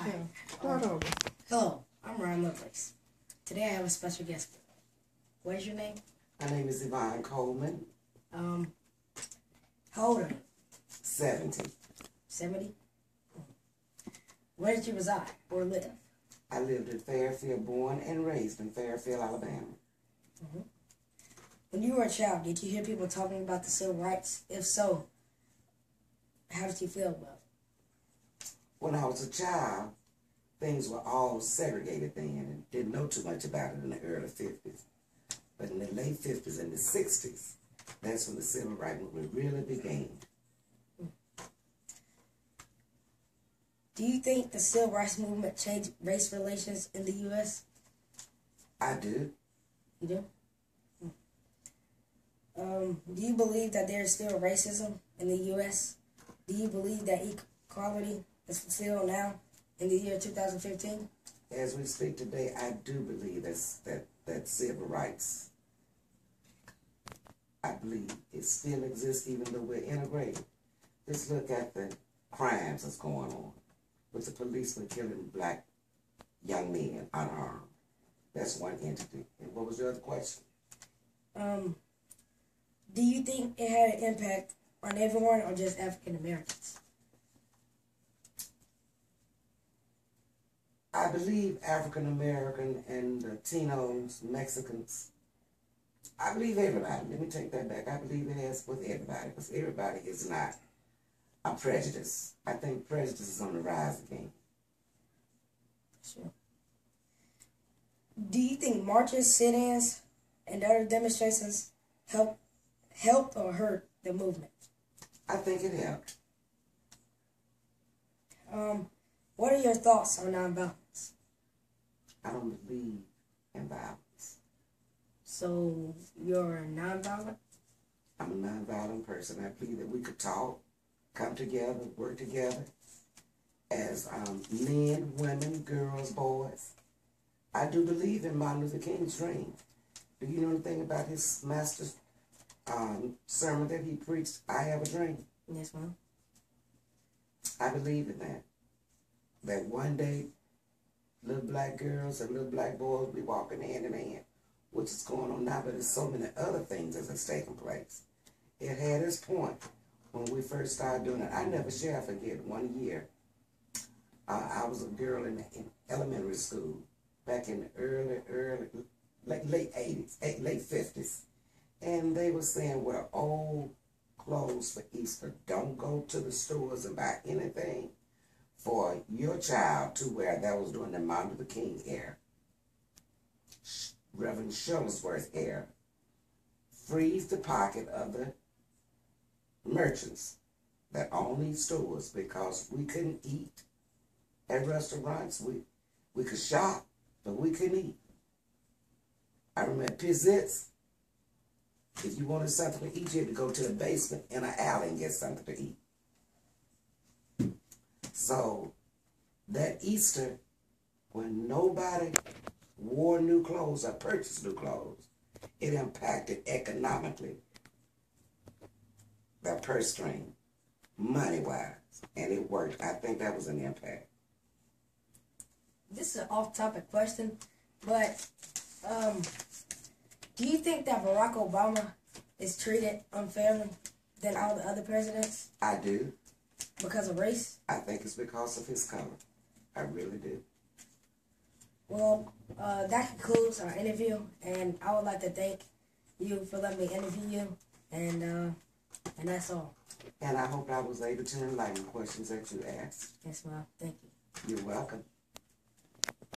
Start over. Hello, I'm Ryan Lovelace. Today I have a special guest. What is your name? My name is Yvonne Coleman. How old are you? 70. 70? Where did you reside or live? I lived in Fairfield, born and raised in Fairfield, Alabama. When you were a child, did you hear people talking about the civil rights? If so, how did you feel about it? When I was a child, things were all segregated then and didn't know too much about it in the early 50s. But in the late 50s and the 60s, that's when the civil rights movement really began. Do you think the civil rights movement changed race relations in the U.S.? I do. You do? Do you believe that there is still racism in the U.S.? Do you believe that equality is still now in the year 2015? As we speak today, I do believe that civil rights, I believe it still exists even though we're integrated. Just look at the crimes that's going on with the policemen killing black young men unarmed. That's one entity. And what was your other question? Do you think it had an impact on everyone or just African Americans? I believe African American and Latinos, Mexicans, I believe everybody. Let me take that back. I believe it has with everybody because everybody is not a prejudice. I think prejudice is on the rise again. Sure. Do you think marches, sit-ins, and other demonstrations helped or hurt the movement? I think it helped. What are your thoughts on nonviolence? I don't believe in violence. So you're nonviolent? I'm a nonviolent person. I believe that we could talk, come together, work together as men, women, girls, boys. I do believe in Martin Luther King's dream. Do you know anything about his master's sermon that he preached, I Have a Dream? Yes, ma'am. I believe in that. That one day, little black girls and little black boys will be walking hand in hand, which is going on now, but there's so many other things that's taking place. It had its point when we first started doing it. I never shall forget one year. I was a girl in elementary school back in the late 80s, late 50s. And they were saying, well, old clothes for Easter. Don't go to the stores and buy anything for your child to wear. That was during the Martin Luther King era. Reverend Shuttlesworth era. Freeze the pocket of the merchants that own these stores because we couldn't eat at restaurants. We could shop, but we couldn't eat. I remember Pizzett's. If you wanted something to eat, you had to go to the basement in an alley and get something to eat. So that Easter, when nobody wore new clothes or purchased new clothes, it impacted economically their purse string, money-wise, and it worked. I think that was an impact. This is an off-topic question, but do you think that Barack Obama is treated unfairly than all the other presidents? I do. Because of race? I think it's because of his color. I really do. Well, that concludes our interview, and I would like to thank you for letting me interview you, and that's all. And I hope I was able to enlighten the questions that you asked. Yes, ma'am. Thank you. You're welcome.